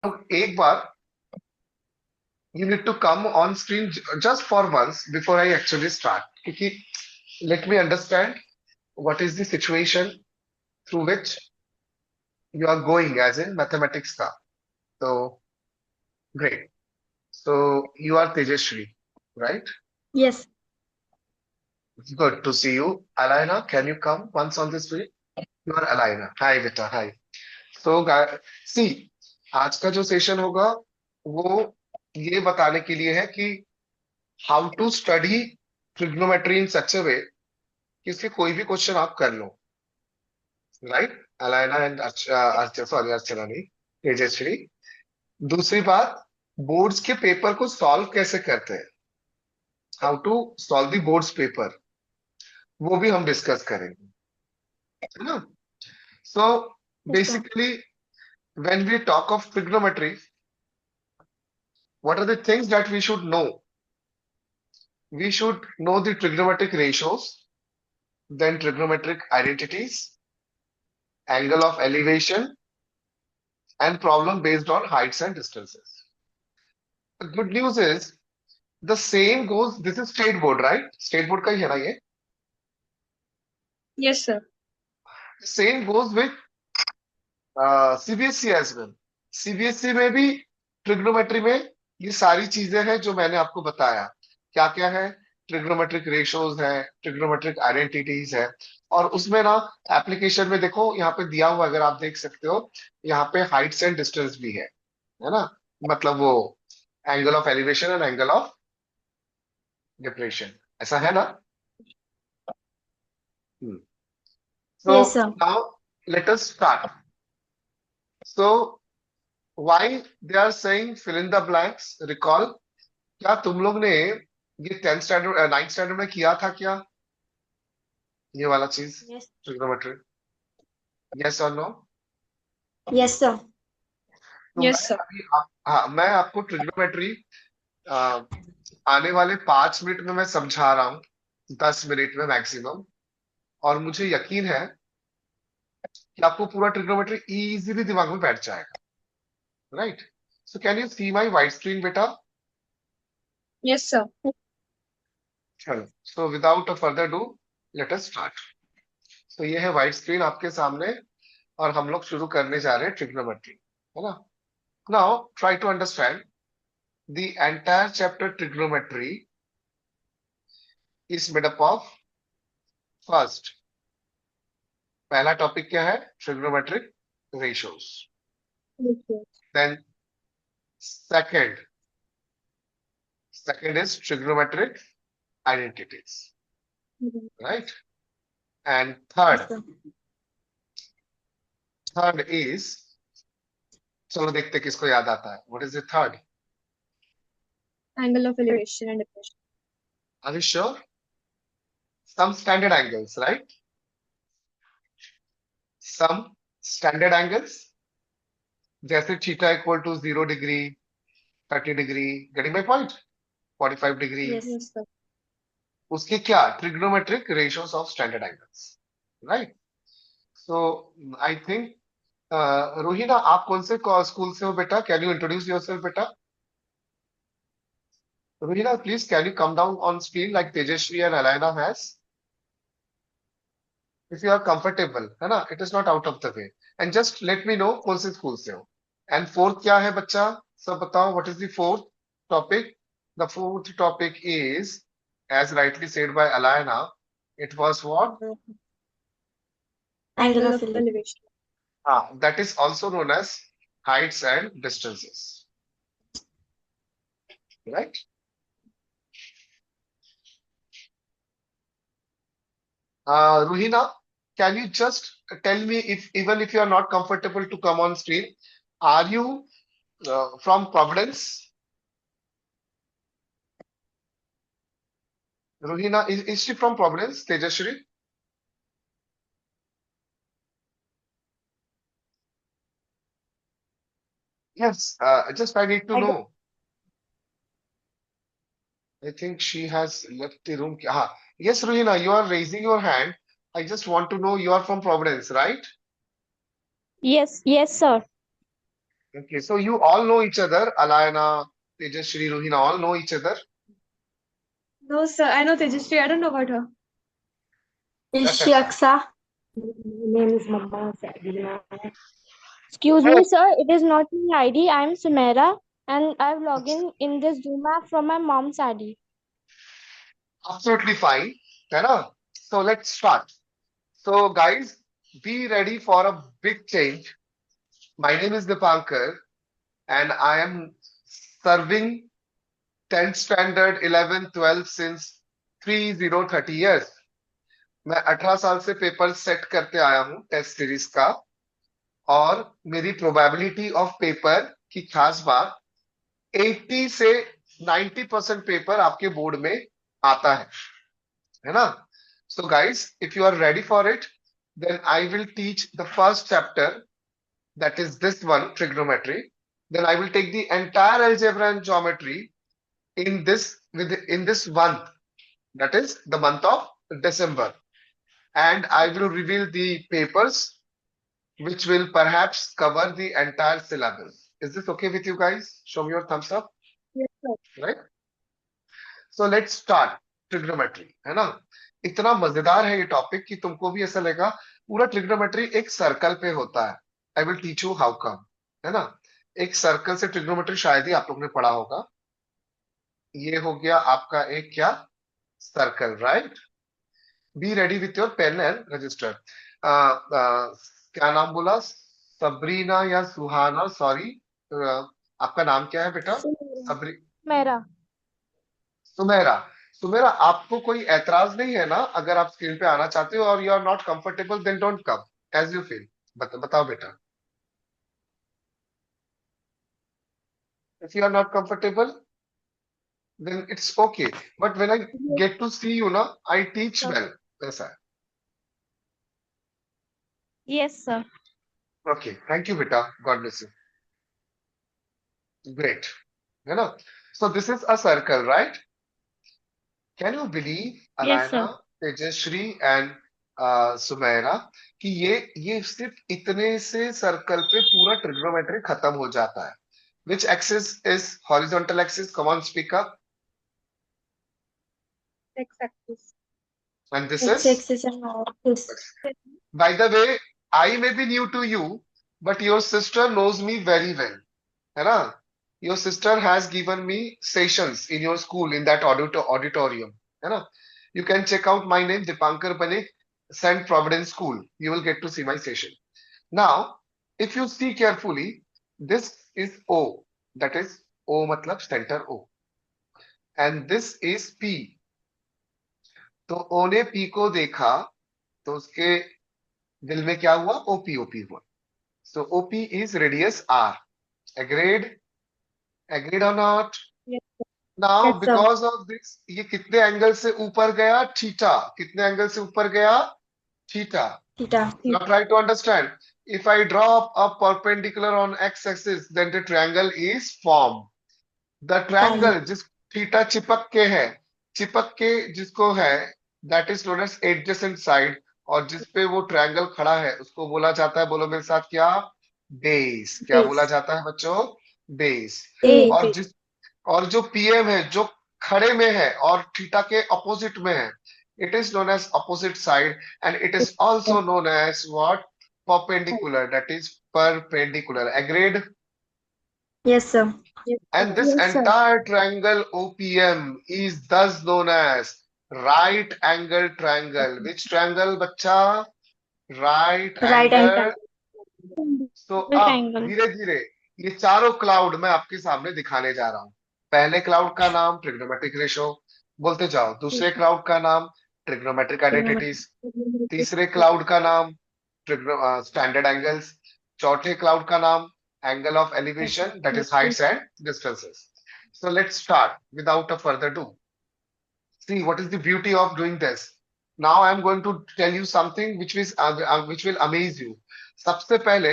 एक बार you need to come on screen just for once before I actually start. क्योंकि let me understand what is the situation through which you are going as in mathematics का. So great. So you are Tejashri, right? Yes. Good to see you. Alina, can you come once on this way? You are Alina. Hi, beta. Hi. So, see, आज का जो session होगा वो ये बताने के लिए है कि हाउ टू स्टडी ट्रिग्नोमेट्री इन सच अ वे कि इसके कोई भी क्वेश्चन आप कर लो, राइट? अलायना एंड सॉरी अर्चना नहीं, तेजस्वी. दूसरी बात, बोर्ड्स के पेपर को सॉल्व कैसे करते हैं, how to solve the boards paper, वो भी हम डिस्कस करेंगे, है ना? So Yes, sir. Basically when we talk of trigonometry, what are the things that we should know? We should know the trigonometric ratios, then trigonometric identities, angle of elevation, and problem based on heights and distances. The good news is the same goes. This is state board, right? State board का ही है ना ये? Yes, sir. Same goes with CBSE as well. CBSE में भी trigonometry में ये सारी चीजें हैं जो मैंने आपको बताया. क्या क्या है? ट्रिग्नोमेट्रिक रेशियोज है, ट्रिग्नोमेट्रिक आइडेंटिटीज है, और उसमें ना एप्लीकेशन में देखो यहाँ पे दिया हुआ, अगर आप देख सकते हो, यहाँ पे हाइट्स एंड डिस्टेंस भी है ना? मतलब वो angle of elevation and angle of depression, ऐसा है ना? Yes, So sir. now let us start. So why they are saying fill in the blanks? Recall, क्या तुम लोग ने ये 10th स्टैंडर्ड 9th स्टैंडर्ड में किया था क्या, ये वाला चीज, Yes. ट्रिग्नोमेट्री? यस और नो? Yes, sir. तो मैं Yes, sir. अभी हाँ, मैं आपको ट्रिग्नोमेट्री आने वाले 5 मिनट में मैं समझा रहा हूँ, 10 मिनट में मैक्सिमम. और मुझे यकीन है कि आपको पूरा ट्रिग्नोमेट्री इजीली दिमाग में बैठ जाएगा, right? So can you see my white screen बेटा? Yes, sir. चलो, so without a further do let us start. तो ये है वाइट स्क्रीन आपके सामने, और हम लोग शुरू करने जा रहे हैं ट्रिग्नोमेट्री, है ना? Now try to understand the entire chapter trigonometry is made up of, first, पहला टॉपिक क्या है? Trigonometric ratios. Yes, sir. Then second second is trigonometric identities, Mhm. Right? And Yes, third sir. Third is, चलो देखते किसको याद आता है. What is the third? Angle of elevation and depression. Are you sure? Some standard angles, right? Some standard angles, जैसे theta equal to 0 degree, 30 degree, getting my point, 45 degree. Yes. Yes, sir. उसके क्या? Trigonometric ratios of standard angles, right? So I think, Rohina, आप कौन से school से हो बेटा? Can you introduce yourself बेटा? Rohina, please can you come down on screen like Tejashwi and Alayna has, if you are comfortable, है ना? It is not out of the way. And just let me know कौन से school से हो. And fourth क्या है बच्चा? सब बताओ, what is the fourth topic? The fourth topic is, as rightly said by Alayna, it was what? Angle of elevation. That is also known as heights and distances, right? Ruhina, can you just tell me, if even if you are not comfortable to come on screen, are you from Providence? Ruhina, is she from Providence, Tejashri? Yes, just I need to I don't. know. I think she has left the room. Yes, Ruhina, you are raising your hand. I just want to know, you are from Providence, right? Yes, yes, sir. Okay, so you all know each other. Alayna, Tejashree, Ruhina all know each other. No, sir. I know Tejashree. I don't know about her. अच्छा अच्छा. Ishaksa. My name is Mama Sabina. Excuse Oh, me, sir. It is not my ID. I am Sumaira, and I've logged in this Zoom app from my mom's ID. absolutely fine. है ना? So let's start. So guys, be ready for a big change. My name is Dipankar, and I am serving 10th standard, 11th, 12th since 30 years. मैं 18 साल से paper set करते आया हूँ test series का. और मेरी प्रोबेबिलिटी ऑफ पेपर की खास बात, 80 से 90% पेपर आपके बोर्ड में आता है ना? So guys, if you are ready for it, then I will teach the first chapter, that is this one, trigonometry. Then I will take the entire algebra and geometry in this month, that is the month of December. And I will reveal the papers which will perhaps cover the entire syllabus. Is this okay with you guys? Show me your thumbs up. Yes, sir. Right? So let's start trigonometry, है ना? इतना मजेदार है ये topic कि तुमको भी ऐसा लगेगा पूरा ट्रिग्नोमेट्री एक सर्कल पे होता है. आई will teach you how come, है ना? एक सर्कल से ट्रिग्नोमेट्री शायद ही आप लोग ने पढ़ा होगा. ये हो गया आपका एक क्या, circle, right? Be ready with your pen and register. क्या नाम बोला? सबरीना या सुहाना? सॉरी, आपका नाम क्या है बेटा? सबरी, Sumaira. सुमेरा. सुमेरा, आपको कोई ऐतराज नहीं है ना अगर आप स्क्रीन पे आना चाहते हो? और you are not comfortable, then don't come, as you feel. बताओ बेटा. If you are not comfortable, then it's okay. But when I get to see you ना, आई टीच Sir. वेल. ऐसा है. Yes, sir. Okay, thank you बेटा, God bless you. Great, है ना? So this is a circle, right? Can you believe Yes, Alaina, sir. Tejashree and Sumera, कि ये सिर्फ इतने से सर्कल पे पूरा ट्रिग्नोमेट्री खत्म हो जाता है. Which axis is horizontal axis? Come on, speak up. X-axis. And this is? X-axis and Y-axis. By the way, I may be new to you, but your sister knows me very well. है ना? Your sister has given me sessions in your school in that auditorium. है ना? You can check out my name, Dipankar Banik, St. Providence School. You will get to see my session. Now, if you see carefully, this is O. That is O matlab center O. And this is P. तो O ने P को देखा तो उसके दिल में क्या हुआ? OP, OP हुआ. So OP is radius R. Agreed? Agreed or not? Yes, Now yes, sir. because of this, ये कितने एंगल से ऊपर गया? थीटा. कितने एंगल से ऊपर गया? Theta. Theta. Now try to understand. If I draw a perpendicular on x-axis, then the triangle is formed. The triangle जिस थीटा चिपक के जिसको है, that is known as adjacent side. और जिस पे वो ट्रायंगल खड़ा है उसको बोला जाता है, बोलो मेरे साथ क्या? बेस. क्या बोला Base. जाता है बच्चों? बेस. A. और जो पीएम है जो खड़े में है और थीटा के अपोजिट में है, it is known as opposite side. And it is also known as what? Perpendicular. That is perpendicular. Agreed? Yes, sir. Yes, And sir. this Yes, sir. entire triangle OPM is thus known as right angle triangle. Which triangle, बच्चा? Right Right angle. angle. So Right अब angle. धीरे धीरे ये चारों cloud मैं आपके सामने दिखाने जा रहा हूँ. पहले क्लाउड का नाम ट्रिग्नोमेट्रिक रेशो. बोलते जाओ. दूसरे क्लाउड का नाम ट्रिग्नोमेट्रिक आइडेंटिटीज. तीसरे क्लाउड का नाम स्टैंडर्ड एंगल्स. चौथे क्लाउड का नाम angle of elevation, that is heights and distances. So let's start without a further ado. See what is the beauty of doing this. Now I am going to tell you something which will amaze you. सबसे पहले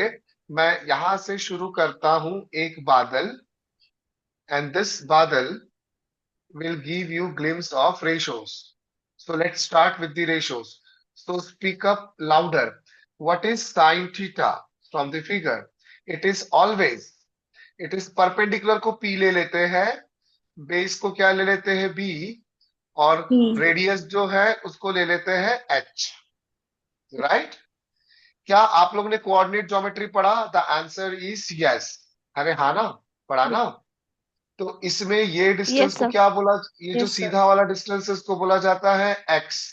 मैं यहां से शुरू करता हूं एक बादल, and this बादल will give you glimpse of ratios. So let's start with the ratios. So speak up louder. What is sine theta from the figure? It is always it is perpendicular को P ले लेते हैं, base को क्या ले लेते हैं B, और रेडियस जो है उसको ले लेते हैं H, राइट? क्या आप लोगों ने कोऑर्डिनेट ज्योमेट्री पढ़ा? The answer is yes. अरे हाँ ना, पढ़ा ना? तो इसमें ये डिस्टेंस Yes, को sir. क्या बोला, ये जो Yes, sir. सीधा वाला डिस्टेंस है इसको बोला जाता है x,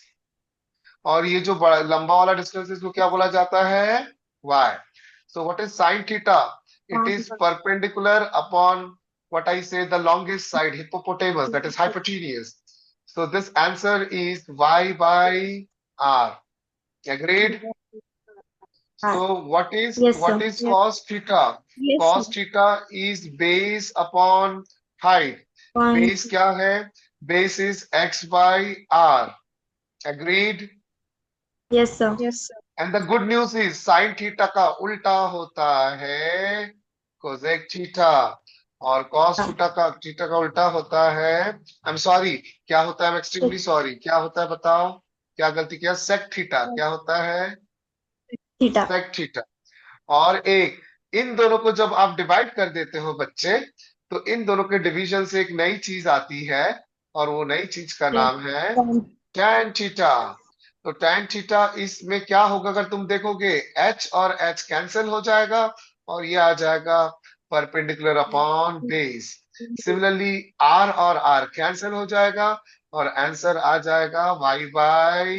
और ये जो बड़ा लंबा वाला डिस्टेंस है इसको क्या बोला जाता है, y. So what is sin theta? It is perpendicular upon what I say the longest side, hippopotamus, that is hypotenuse. So this answer is y by r. Agreed? So what is Yes, sir. what is Yes. cos theta? Yes, Cos sir. theta is base upon height. Base क्या है? Base is x by r. Agreed? Yes, sir. Yes, sir. And the good news is sin theta का उल्टा होता है cosec theta, और cos theta का उल्टा होता है, I'm sorry, क्या होता है? I'm extremely sorry. क्या होता है बताओ? क्या गलती किया? sec theta. क्या होता है? Theta. sec theta. और एक, इन दोनों को जब आप डिवाइड कर देते हो बच्चे, तो इन दोनों के डिवीजन से एक नई चीज आती है, और वो नई चीज का नाम है tan थीटा. तो tan थीटा इसमें क्या होगा? अगर तुम देखोगे h और h कैंसिल हो जाएगा, और ये आ जाएगा perpendicular upon base. Similarly r और r कैंसिल हो जाएगा, और आंसर आ जाएगा y by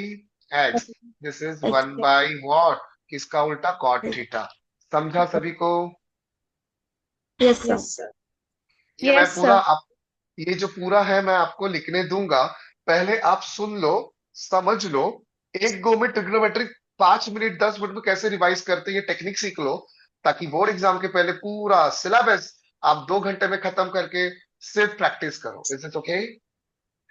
x. This is 1 by what? किसका उल्टा? Cot theta. समझा सभी को? Yes, sir. Yes, sir. ये मैं Yes, पूरा sir. ये जो पूरा है मैं आपको लिखने दूंगा, पहले आप सुन लो, समझ लो. एक गो में ट्रिग्नोमेट्रिक 5 मिनट 10 मिनट में कैसे रिवाइज करते हैं ये टेक्निक सीख लो, ताकि बोर्ड एग्जाम के पहले पूरा सिलेबस आप 2 घंटे में खत्म करके सिर्फ प्रैक्टिस करो. Is it okay?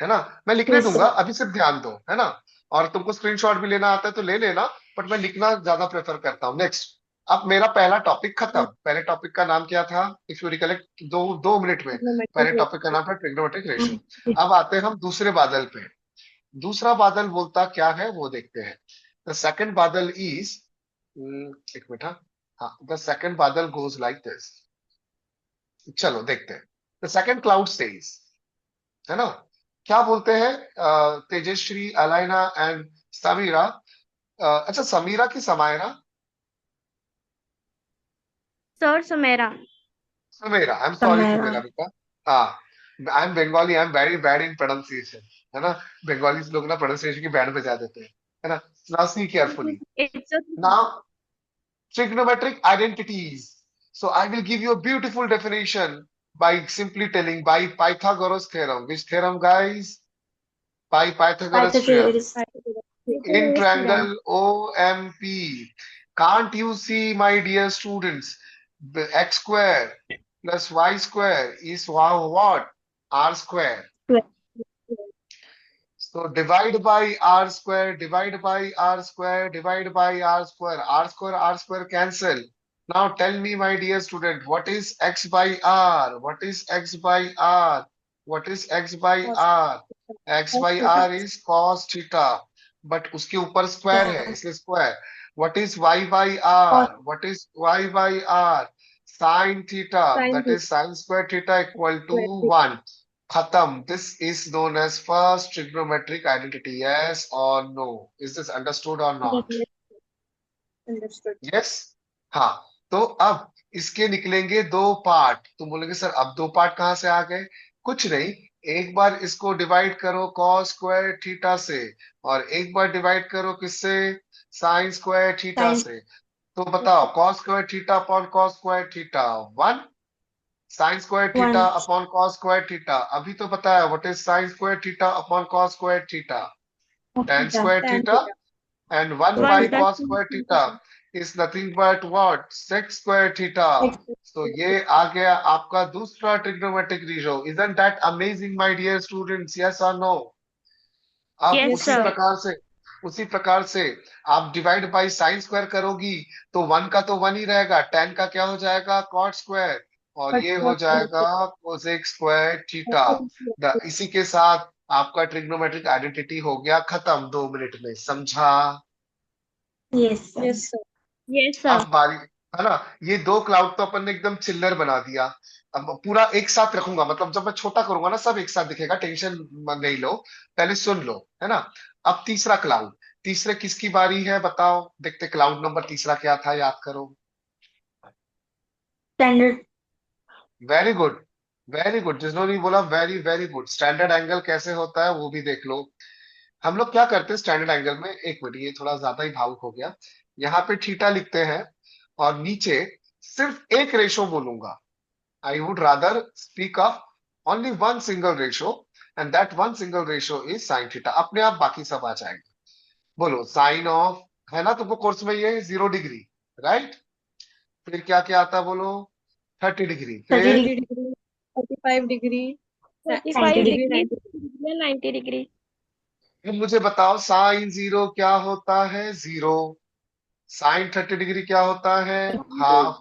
है ना? मैं लिखने Yes, दूंगा, sir. अभी सिर्फ ध्यान दो, है ना? और तुमको स्क्रीनशॉट भी लेना आता है तो ले लेना, बट मैं लिखना ज्यादा प्रेफर करता हूँ. नेक्स्ट, अब मेरा पहला टॉपिक खत्म. पहले टॉपिक का नाम क्या था? इफ यू रिकलेक्ट, 2 मिनट में पहले टॉपिक का नाम था ट्रिग्नोमेट्रिक रेशियो. अब आते हैं हम दूसरे बादल पे. दूसरा बादल बोलता क्या है वो देखते हैं. द सेकंड बादल इज, एक मिनट, हाँ, द सेकंड बादल गोज लाइक दिस. चलो देखते हैं. द सेकंड क्लाउड सेज, है ना? क्या बोलते हैं? Tejashree, Alaina and Sameera. अच्छा, समीरा की Samaira? Sir, Samera. Sameera. I am sorry Samera. Sameera बेटा. हाँ, I am Bengali, I am very bad in pronunciation, है ना? बंगाली लोग ना प्रोनाउंसिएशन की बैंड बजा देते हैं, है ना? Now see carefully. It's a now trigonometric identities. So I will give you a beautiful definition by simply telling by Pythagoras theorem. Which theorem, guys? By Pythagoras theorem. Pythagoras. In triangle OMP. Can't you see, my dear students, the x square plus y square is what? R square. So divide by r square, divide by r square, divide by r square, r square cancel. Now tell me, my dear student, what is x by r? What is x by r? What is x by r? x by r is cos theta, but उसके ऊपर square है इसलिए square. What is y by r? What is y by r? Sin theta, that is sin square theta equal to 1. Khatam. This is known as first trigonometric identity. Yes or no? Is this understood or not? Understood. Yes? हाँ. तो अब इसके निकलेंगे 2 part. तुम बोलोगे sir अब 2 part कहाँ से आ गए? कुछ नहीं, एक बार इसको डिवाइड करो cos स्क्वायर थीटा से, और एक बार डिवाइड करो किससे? sin स्क्वायर थीटा से. तो बताओ cos square theta upon cos square theta 1, sine square theta upon cos square theta. अभी तो पता है what is sine square theta upon cos square theta? tan square theta. And 1 by cos square theta is nothing but what? sec square theta. तो ये आ गया आपका दूसरा trigonometric ratio. Isn't that amazing, my dear students? Yes और no? अब Yes, उसी sir. प्रकार से आप डिवाइड बाय साइन स्क्वायर करोगी तो 1 का तो 1 ही रहेगा, tan का क्या हो जाएगा? cot स्क्वायर, और ये हो जाएगा कोसेक स्क्वायर थीटा. इसी के साथ आपका ट्रिग्नोमेट्रिक आइडेंटिटी हो गया खत्म 2 मिनट में. समझा? Yes, sir. Yes, sir. Yes, sir. अब बारी है ना। ये दो क्लाउड तो अपन ने एकदम चिल्लर बना दिया। अब पूरा एक साथ रखूंगा, मतलब जब मैं छोटा करूंगा ना सब एक साथ दिखेगा, टेंशन नहीं लो, पहले सुन लो, है ना। अब तीसरा क्लाउड, तीसरे किसकी बारी है बताओ, देखते क्लाउड नंबर तीसरा क्या था, याद करो। Standard. Very good, very good, जिसने भी बोला very very good. Standard angle कैसे होता है वो भी देख लो। हम लोग क्या करते हैं स्टैंडर्ड एंगल में, एक मिनट ये थोड़ा ज्यादा ही भावुक हो गया। यहाँ पे थीटा लिखते हैं और नीचे सिर्फ एक रेशो बोलूंगा। I would rather speak of only one single ratio, and that one single ratio is sin theta। अपने आप बाकी सब आ जाएगा। बोलो साइन ऑफ, है ना तुमको कोर्स में ये 0 डिग्री, राइट। फिर क्या क्या आता है बोलो, 30 डिग्री, थर्टी फिर 30 degree, 45 degree, 45 60 degree, degree 90 degree. 90 degree. फिर मुझे बताओ साइन 0 क्या होता है, 0। साइन 30 डिग्री क्या होता है, हाफ।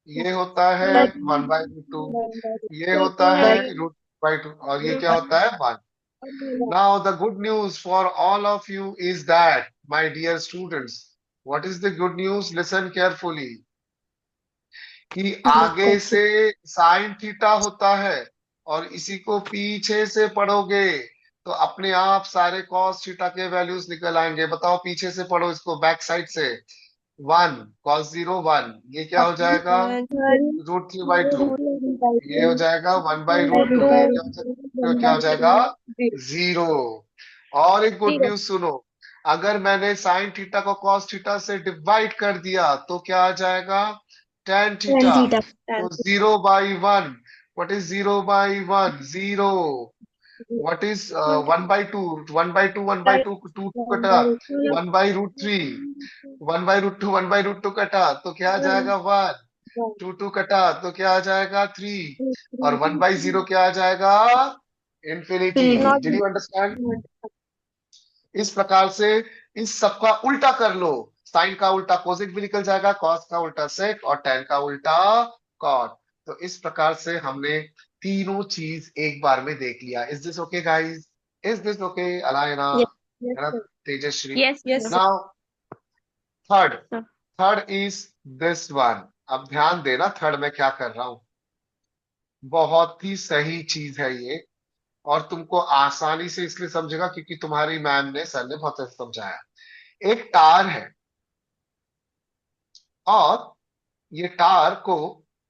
ये होता है 1/2, ये होता है √2, और ये क्या होता है 1। Now, the good news for all of you is that, my dear students, what is the good news? Listen carefully. कि आगे से साइन थीटा होता है और इसी को पीछे से पढ़ोगे तो अपने आप सारे कॉस थीटा के वैल्यूज निकल आएंगे। बताओ पीछे से पढ़ो इसको, बैक साइड से। 1 cos 0 1, ये क्या हो जाएगा, √3/2। ये हो जाएगा 1/√2, ये क्या हो जाएगा, 0। और एक गुड न्यूज सुनो, अगर मैंने साइन थीटा को कॉस थीटा से डिवाइड कर दिया तो क्या आ जाएगा, टेन टेन थीटा। थीटा। तो 0/1, व्हाट इज 0/1, 0। व्हाट इज 1/2, 1/2, 1/2, 2 कटा, 1/√3, 1/√2, 1/√2 कटा तो क्या आ जाएगा 1, 2 कटा तो क्या आ जाएगा 3, और 1/0 क्या आ जाएगा, इंफिनिटी। Did you understand. इस प्रकार से इस सबका उल्टा कर लो, साइन का उल्टा कोसेक भी निकल जाएगा, कॉस का उल्टा सेक और टेन का उल्टा कॉट। तो इस प्रकार से हमने तीनों चीज एक बार में देख लिया। Is this okay guys, is this okay Alayna, Yes, है ना Tejashri. yes, Yes, sir. Now third, sir. Third is this one. अब ध्यान देना थर्ड में क्या कर रहा हूं, बहुत ही सही चीज है ये, और तुमको आसानी से इसलिए समझेगा क्योंकि तुम्हारी मैम ने, सर ने बहुत अच्छे से समझाया। एक टार है और ये टार को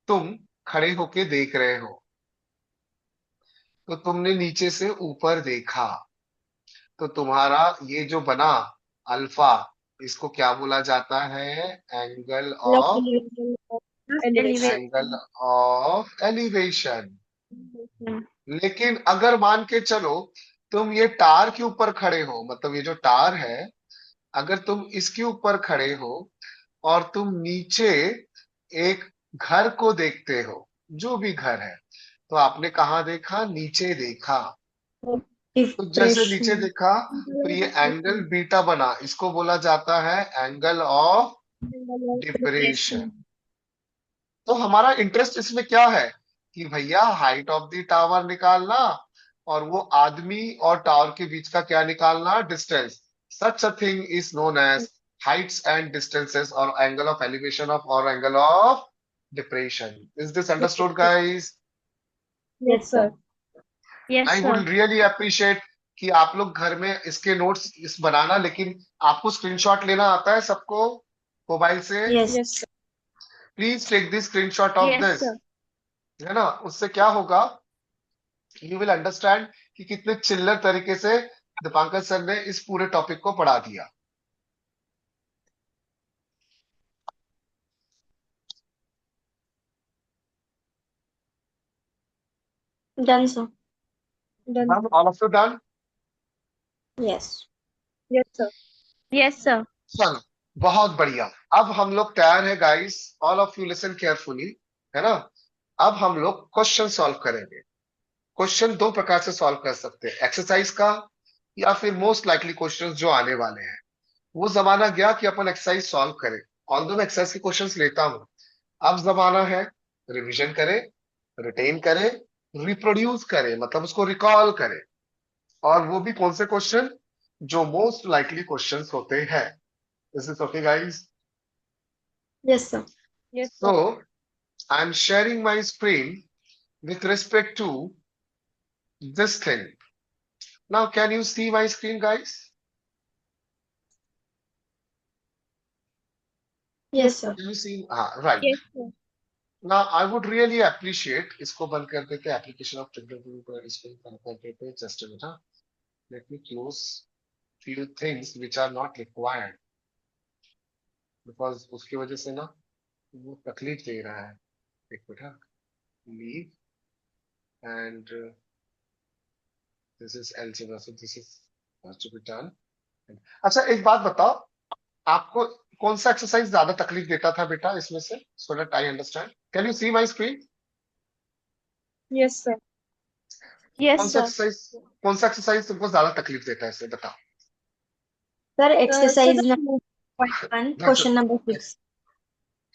तुम खड़े होके देख रहे हो, तो तुमने नीचे से ऊपर देखा, तो तुम्हारा ये जो बना अल्फा, इसको क्या बोला जाता है, angle of, Elevation. Angle of elevation. Elevation. लेकिन अगर मान के चलो तुम ये टार के ऊपर खड़े हो, मतलब ये जो टार है अगर तुम इसके ऊपर खड़े हो और तुम नीचे एक घर को देखते हो, जो भी घर है, तो आपने कहा देखा, नीचे देखा। तो जैसे नीचे Depression. देखा तो ये एंगल बीटा बना, इसको बोला जाता है एंगल ऑफ डिप्रेशन। तो हमारा इंटरेस्ट इसमें क्या है कि भैया हाइट ऑफ द टावर निकालना और वो आदमी और टावर के बीच का क्या निकालना, distance. Such a thing is known as heights and distances और एंगल ऑफ एलिवेशन ऑफ और angle of depression. Is this understood guys. Yes, sir. Yes, I would sir. Really appreciate कि आप लोग घर में इसके नोट्स इस बनाना, लेकिन आपको स्क्रीनशॉट लेना आता है सबको मोबाइल से, Yes. Yes, sir. Please take this screenshot of Yes, this, sir. है ना। उससे क्या होगा, यू विल अंडरस्टैंड कि कितने चिल्लर तरीके से दीपांकर सर ने इस पूरे टॉपिक को पढ़ा दिया। Done, sir. Done. Ma'am all of you done. Yes. Yes, sir. Yes, sir. चलो बहुत बढ़िया, अब हम लोग तैयार है guys, all of you listen carefully, है ना। अब हम लोग क्वेश्चन सॉल्व करेंगे। क्वेश्चन दो प्रकार से सॉल्व कर सकते हैं, एक्सरसाइज का या फिर मोस्ट लाइकली क्वेश्चंस जो आने वाले हैं। वो जमाना गया कि अपन एक्सरसाइज सॉल्व करें, ऑल दो मैं एक्सरसाइज के क्वेश्चंस लेता हूं। अब जमाना है रिवीजन करें, रिटेन करें, रिप्रोड्यूस करें, मतलब उसको रिकॉल करें, और वो भी कौन से क्वेश्चन, जो मोस्ट लाइकली क्वेश्चंस होते हैं। This is okay guys. Yes, sir. Yes, sir. So I'm sharing my screen with respect to this thing. Now, can you see my screen, guys? Yes, sir. Can you see? Right. Yes, sir. Now, I would really appreciate इसको बंद कर देते application of इसको बंद कर देते just a minute. Let me close few things which are not required because उसकी वजह से ना वो तकलीफ दे रहा है. एक minute. Leave and this is algebra, so this is has to be done. अच्छा, एक बात बताओ, आपको कौन सा एक्सरसाइज ज्यादा तकलीफ देता था बेटा इसमें से? सो that I understand. Can you see my screen? Yes, sir. Yes, कौन सा sir. एक्सरसाइज कौन सा एक्सरसाइज तुमको ज्यादा तकलीफ देता है, इसमें बताओ. Sir, So exercise the number 1, That's question number 6.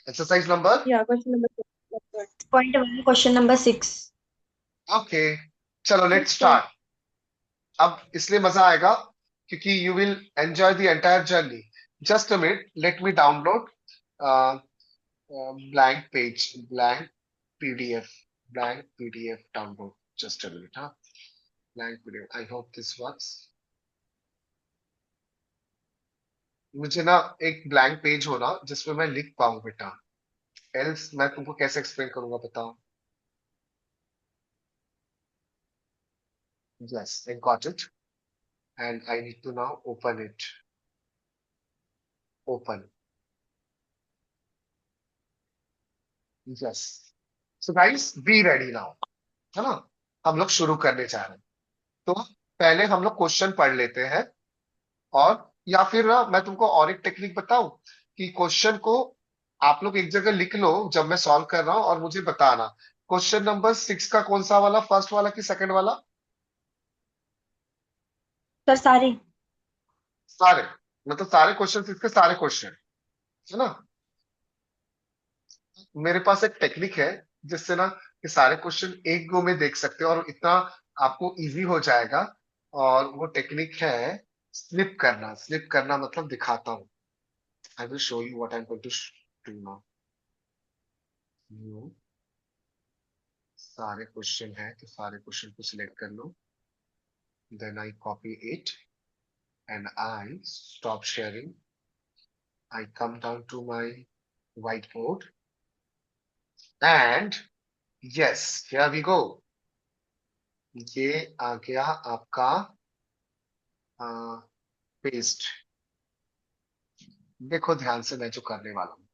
Exercise number. question number 6. That's right. Point 1, question number 6. Okay, चलो लेट्स Okay. स्टार्ट. अब इसलिए मजा आएगा क्योंकि you will enjoy the entire journey. Just a minute, let me download blank page, pdf blank pdf download. Just a minute. Blank pdf. I hope this works. मुझे ना एक blank page हो ना जिसमें मैं लिख पाऊं बेटा, एल्स मैं तुमको कैसे एक्सप्लेन करूंगा बताओ. Yes, I got it, and I need to now open it. Open. Yes. So guys, be ready now. है ना? हम लोग शुरू करने जा रहे हैं. तो पहले हम लोग क्वेश्चन पढ़ लेते हैं, और या फिर ना मैं तुमको और एक टेक्निक बताऊं कि क्वेश्चन को आप लोग एक जगह लिख लो जब मैं सॉल्व कर रहा हूं और मुझे बताना. क्वेश्चन नंबर 6 का कौन सा वाला, फर्स्ट वाला कि सेकंड वाला? Sir, sorry. सारे, मतलब सारे क्वेश्चन, इसके सारे क्वेश्चन, है ना? मेरे पास एक टेक्निक है जिससे ना ये सारे क्वेश्चन एक गो में देख सकते हो और इतना आपको इजी हो जाएगा. और वो टेक्निक है स्लिप करना. स्लिप करना मतलब दिखाता हूँ. I will show you what I am going to do now. सारे क्वेश्चन है तो सारे क्वेश्चन को सिलेक्ट कर लो. Then I copy it and I stop sharing. I come down to my white board and yes, here we go. ये आ गया आपका पेस्ट. देखो ध्यान से मैं जो करने वाला हूं.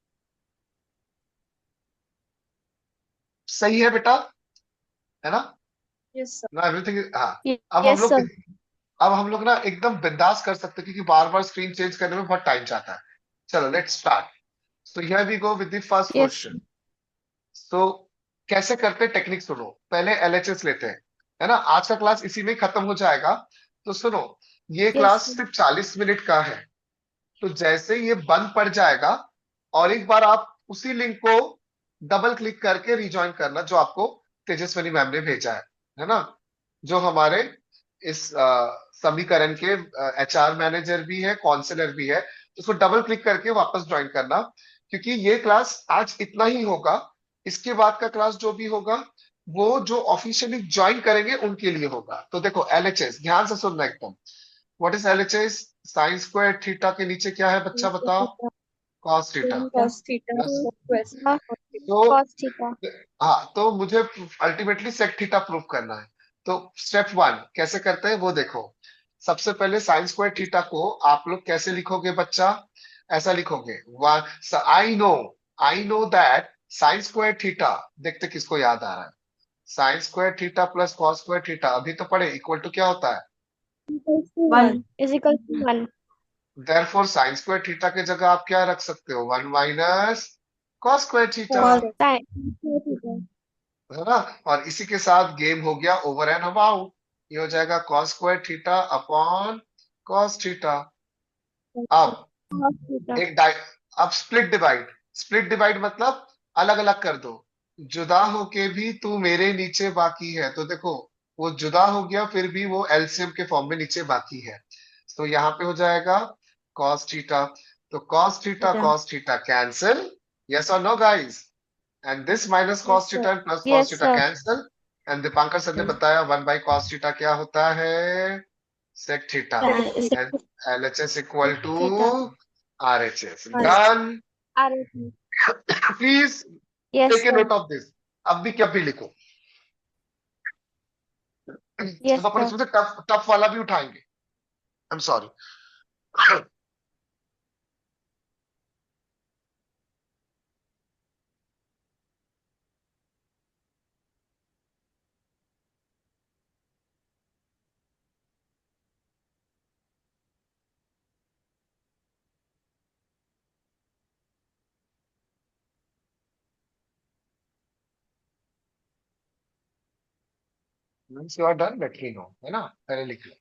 सही है बेटा, है ना? Yes, sir. ना एवरीथिंग. हाँ. अब हम Yes, लोग sir. अब हम लोग ना एकदम बिंदास कर सकते हैं क्योंकि बार बार स्क्रीन चेंज करने में बहुत टाइम जाता है. चलो let's start. So here we go with the first Yes. Question. सो कैसे करते हैं टेक्निक सुनो. पहले एलएचएस लेते हैं, है ना? आज का क्लास इसी में खत्म हो जाएगा. तो सुनो, ये Yes, क्लास sir. सिर्फ 40 मिनट का है. तो जैसे ये बंद पड़ जाएगा और एक बार आप उसी लिंक को डबल क्लिक करके रिज्वाइन करना जो आपको तेजस्वनी मैम ने भेजा है ना? जो हमारे इस समीकरण के एचआर मैनेजर भी है, काउंसलर भी है. उसको डबल क्लिक करके वापस ज्वाइन करना, क्योंकि ये क्लास आज इतना ही होगा. इसके बाद का क्लास जो भी होगा वो जो ऑफिशियली ज्वाइन करेंगे उनके लिए होगा. तो देखो एलएचएस ध्यान से सुनना एकदम. What is LHS? Sign square theta के नीचे क्या है बच्चा बताओ? Cos theta. Cos theta yes. plus तो Cos theta. हाँ, तो मुझे अल्टीमेटली सेक थीटा प्रूव करना है. तो स्टेप 1 कैसे करते हैं वो देखो. सबसे पहले साइन स्क्वायर थीटा को आप लोग कैसे लिखोगे बच्चा? ऐसा लिखोगे. I know that sine square theta. देखते किसको याद आ रहा है. Sign square theta plus cos square theta अभी तो पढ़े, इक्वल टू क्या होता है? Equals to 1. 1 is equal to 1. Therefore sign square theta की जगह आप क्या रख सकते हो? 1 minus cos square theta, Cos. Sin theta. है ना? और इसी के साथ गेम हो गया ओवर एंड अबाउट. ये हो जाएगा cos square theta upon cos theta. अब Cos theta. एक डाइ अब स्प्लिट डिवाइड मतलब अलग अलग कर दो. जुदा होके भी तू मेरे नीचे बाकी है. तो देखो वो जुदा हो गया फिर भी वो एलसीएम के फॉर्म में नीचे बाकी है. तो यहाँ पे हो जाएगा cos थीटा. तो cos theta Theta. cos theta cancel. Yes or no, guys? And this minus cos Yes, sir. theta and plus cos Yes, theta sir. cancel. And Dipankar sir ने बताया 1 by cos theta क्या होता है? Sec theta. Sec And LHS equal to Theta. RHS. Yes. Done. RHS. Please Yes, take a sir. note of this. अब भी क्या भी लिखो. Yes, अब अपन sir. इसमें से टफ वाला भी उठाएंगे. I'm sorry. Once you are done, let me know. है ना? पहले लिख लो.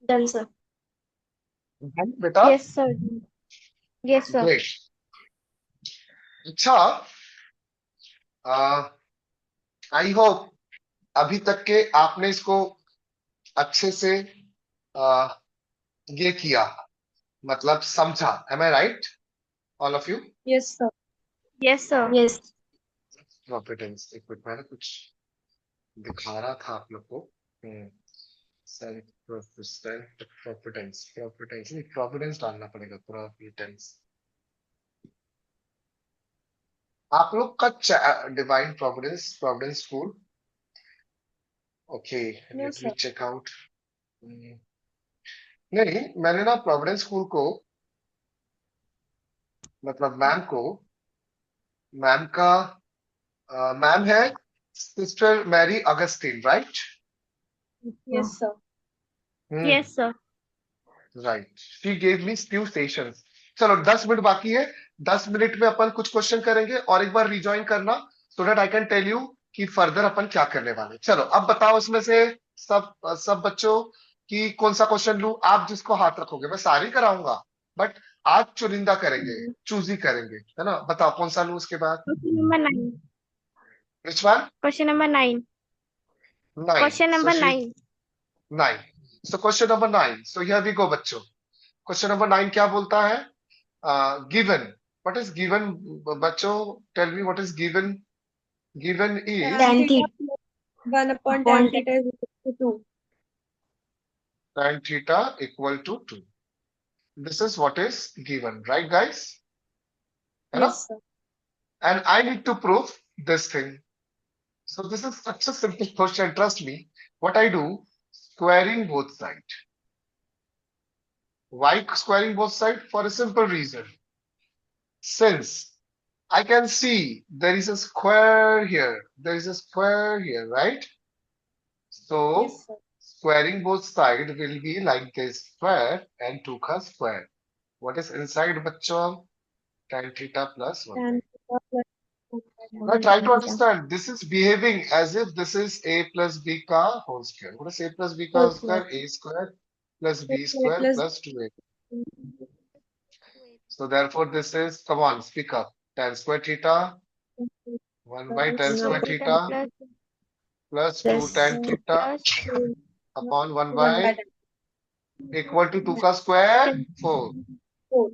Done, sir. Done, बेटा? Yes, sir. Yes, sir. Great. अच्छा. आई होप अभी तक के आपने इसको अच्छे से आ, ये किया, मतलब समझा. Am I right? All of you? Yes, sir. Yes, sir. Yes. Providence. एक मिनट मैंने कुछ दिखा रहा था आप लोग को. Providence नहीं, Providence डालना पड़ेगा. Providence. आप लोग का divine providence school. Okay, No, let me sir. Check out. नहीं, मैंने ना प्रोविडेंस स्कूल को, मतलब मैम का मैम है sister Mary Augustine, right? Yes, sir. Yes, sir. Right. She gave me few sessions. चलो 10 मिनट बाकी है. 10 मिनट में अपन कुछ क्वेश्चन करेंगे और एक बार रिजॉइन करना, so that I can tell you कि फर्दर अपन क्या करने वाले. चलो अब बताओ इसमें से सब बच्चों कि कौन सा क्वेश्चन लूं. आप जिसको हाथ रखोगे मैं सारी कराऊंगा, बट आज चुनिंदा करेंगे, चूज ही करेंगे, है ना? बताओ कौन सा लूं उसके बाद. Question number 9. Which one? Question number 9. 9. Question number 9. 9. So question number 9. So here we go बच्चों. क्वेश्चन नंबर 9 क्या बोलता है? गिवन. व्हाट इज गिवन बच्चों? Tell me what is given. Given is Tan theta theta. plus 1 upon Upon tan theta is equal to 2. tan theta equal to 2. This is what is given, right guys? है ना? Yes, sir. And I need to prove this thing. So this is such a simple question, trust me. What I do, squaring both sides. Why squaring both sides? For a simple reason. Since I can see there is a square here, there is a square here, right? So Yes, sir. squaring both sides will be like this, square and 2 का square. What is inside बच्चों? Tan theta plus 1. Tan theta plus 2 Now try to understand. This is behaving as if this is a plus b ka whole square. What is a plus b ka whole whole square? square. A square plus b A square plus plus 2a. So therefore this is, come on, speak up. Tan square theta 1 by tan square theta plus 2 Plus tan theta upon 1 by equal to 2 ka square 4. 4.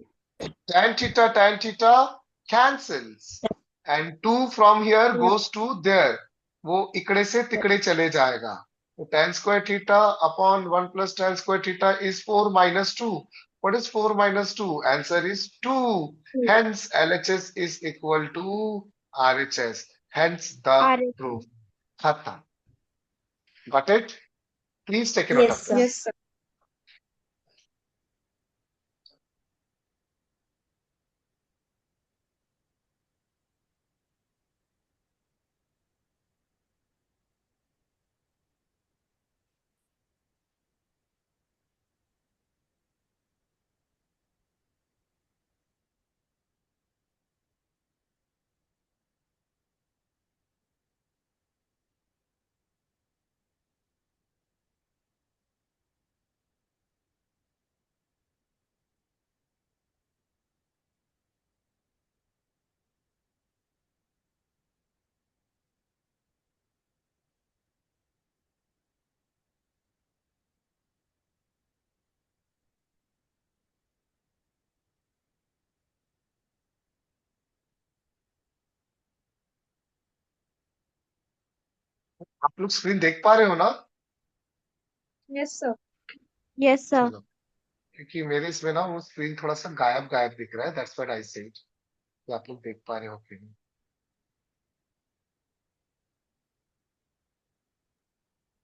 Tan theta cancels and 2 from here goes to there. वो इकड़े से तिकड़े चले जाएगा. तो tan square theta upon 1 plus tan square theta is 4 minus 2. What is 4 minus 2? Answer is 2. Hence LHS is equal to RHS. Hence the RHS. proof. Khatam. Got it? Please take a note Yes, of sir. this. Yes, sir. आप लोग screen देख पा रहे हो ना? Yes, sir. Yes, sir. चलो, क्योंकि मेरे इसमें ना वो स्क्रीन थोड़ा सा गायब गायब दिख रहा है, दैट्स व्हाट आई सेड कि आप लोग देख पा रहे हो कि नहीं।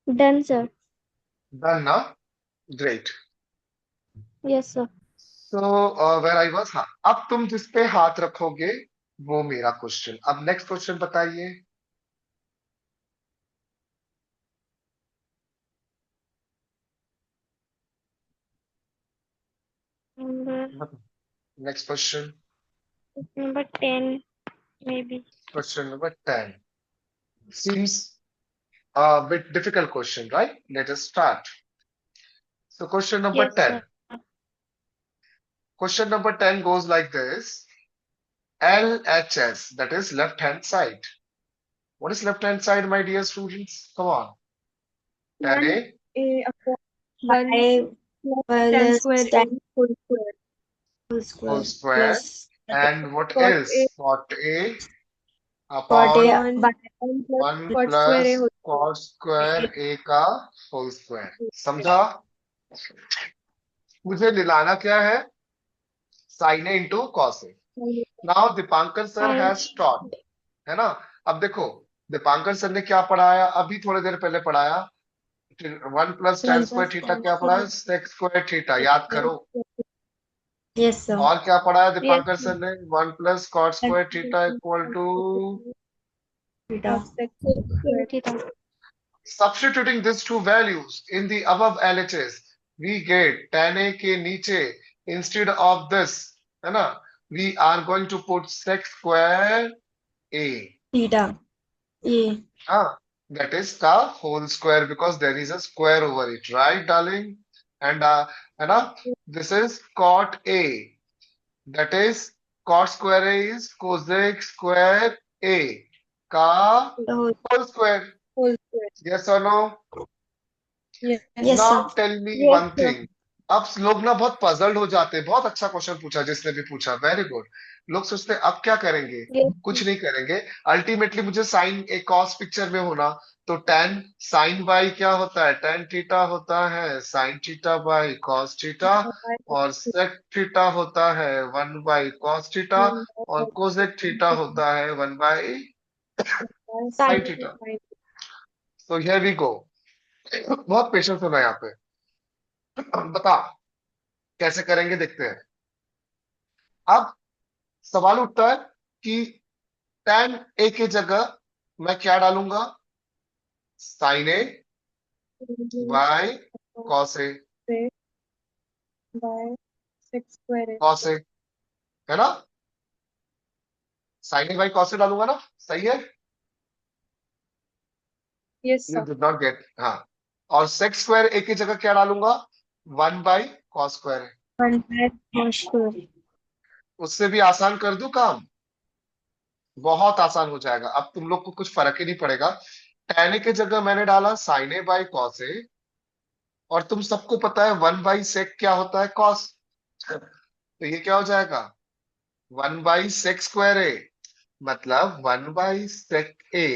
Done, sir. डन ना? Great. Yes, sir. So where I was, हाँ, अब तुम जिस पे हाथ रखोगे वो मेरा क्वेश्चन। अब नेक्स्ट क्वेश्चन बताइए। Number next question, number 10, maybe. Question number 10 seems a bit difficult question, right? Let us start. So question number Yes, 10. sir. Question number 10 goes like this. LHS, that is left hand side. What is left hand side, my dear students? Come on. 10A 1A upon 1 5 plus 10 square A 10 whole square. whole whole square square. plus And what Cot else? A Cot A cot upon A 1 by 1 plus 1 cot square A plus whole cot square A का whole square. square. समझा? मुझे निलाना क्या है? Sin A into cos A. Now Dipankar sir I has taught, है ना? अब देखो, Dipankar sir ने क्या पढ़ाया? अभी थोड़ी देर पहले पढ़ाया। 1 plus ten 1 square plus theta 10 क्या पढ़ा है? square. सेक स्क्वायर थीटा, याद करो। Yes, sir. और क्या पढ़ाया Yes, दीपांकर सर ने? 1 plus cot square theta equal to, Theta. cos sec square. theta. substituting these two values in the above LHS, we get tan A के नीचे instead of this, है ना, we are going to put sec square A. Theta. A. हाँ, that is का whole square because there is a square over it, right, darling? And है ना, this is cot A. That is cot square A is cosec square A का The whole. whole square. Whole square. Yes or no? Yes. Yes, Now sir. tell me Yes, one sir. thing. अब लोग ना बहुत puzzled हो जाते हैं। बहुत अच्छा क्वेश्चन पूछा जिसने भी पूछा, वेरी गुड। लोग सोचते हैं अब क्या करेंगे? Yes, कुछ नहीं करेंगे। अल्टीमेटली मुझे साइन एक कॉस पिक्चर में होना, तो tan साइन बाई क्या होता है? tan थीटा होता है sine theta by cos theta, और sec थीटा होता है 1 बाई कॉस थीटा, और कोसेक थीटा होता है 1 बाई साइन थीटा। तो हियर वी गो। बहुत पेशेंस होना यहाँ पे। बता कैसे करेंगे, देखते हैं। अब सवाल उठता है कि tan A की जगह मैं क्या डालूंगा? sin A by cos A, by sec square A. cos A, है ना? sin A by cos A डालूंगा ना? सही है? Yes, you sir. Did not get, हाँ। और sec स्क्वायर A की जगह क्या डालूंगा? 1 by cos square A। 1 by cos square. उससे भी आसान कर दूं काम? बहुत आसान हो जाएगा। अब तुम लोग को कुछ फर्क ही नहीं पड़ेगा। tan A की जगह मैंने डाला sin A by cos A, और तुम सबको पता है 1 बाई सेक क्या होता है? कॉस। तो ये क्या हो जाएगा? 1 बाई सेक स्क्वायर ए, मतलब 1 by sec A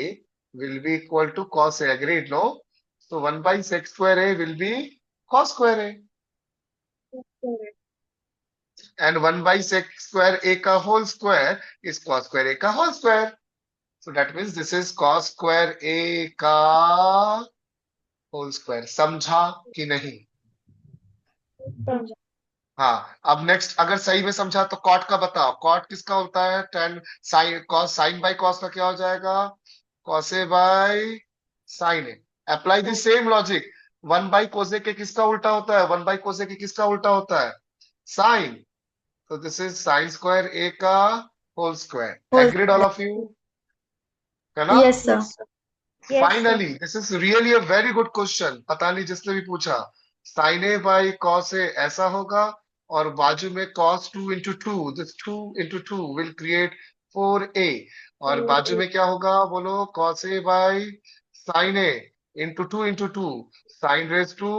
will be equal to cos A, agreed no? तो 1 by sec square A will be cos square A, and 1 by sec square A का whole square is cos square A का whole square. So that means this is cos square A का whole square. समझा कि नहीं? हाँ, अब next, अगर सही में समझा तो कॉट का बताओ। कॉट किसका होता है? Tan sine cos, sine by cos का क्या हो जाएगा? Cos A by sine A. Apply the same logic. 1 by cosec के किसका उल्टा होता है? 1 बाई कोसे के किसका उल्टा होता है? साइन। तो this is sine square A का whole square. Whole agreed all of you? है ना? Yes, sir. yes, finally this is really a very good question. पता नहीं जिसने भी पूछा, sine A by cos A ऐसा होगा, और बाजू में cos 2 into 2, this 2 into 2 will create 4a, और बाजू में क्या होगा? बोलो, cos a by sin a into 2 into 2, sin raised to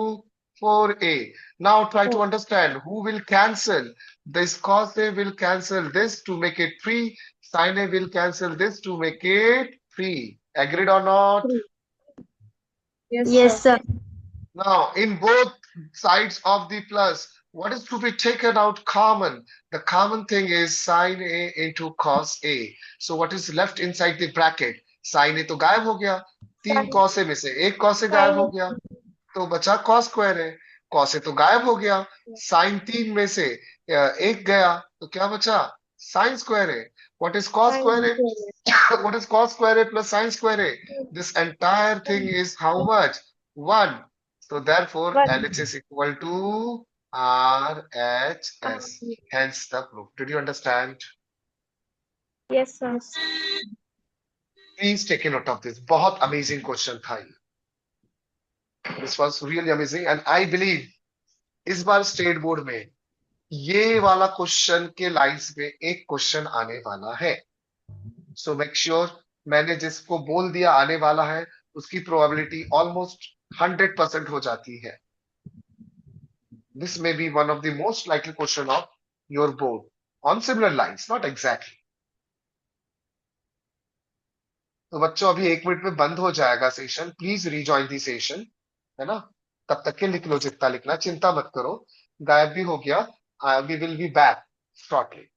4a. Now try to understand who will cancel. This cos a will cancel this to make it 3, sin a will cancel this to make it 3. Agreed or not? Yes, sir. Now, in both sides of the plus, what is to be taken out common? The common thing is sin A into cos A. So what is left inside the bracket? Sin A तो गायब हो गया, तीन Sin cos A में से एक cos A गायब हो गया, तो बचा cos स्क्वायर है. cos A तो गायब हो गया, sin तीन में से एक गया, तो क्या बचा? sin स्क्वायर है. What is cos square A? What is cos square A plus sin square A? This entire thing is how much? 1. So therefore, One. LH is equal to RHS. Hence the proof. Did you understand? Yes, sir. Please take a note of this. बहुत amazing question था ये. This was really amazing and I believe इस बार state board में ये वाला question के lines में एक क्वेश्चन आने वाला है. सो मेक श्योर, मैंने जिसको बोल दिया आने वाला है उसकी प्रोबेबिलिटी ऑलमोस्ट 100% हो जाती है. This may be one of the most likely question of your board on similar lines, not exactly. तो बच्चों अभी 1 मिनट में बंद हो जाएगा session. Please rejoin the session, है ना? तब तक के लिख लो जितना लिखना, चिंता मत करो. गायब भी हो गया, we will be back shortly.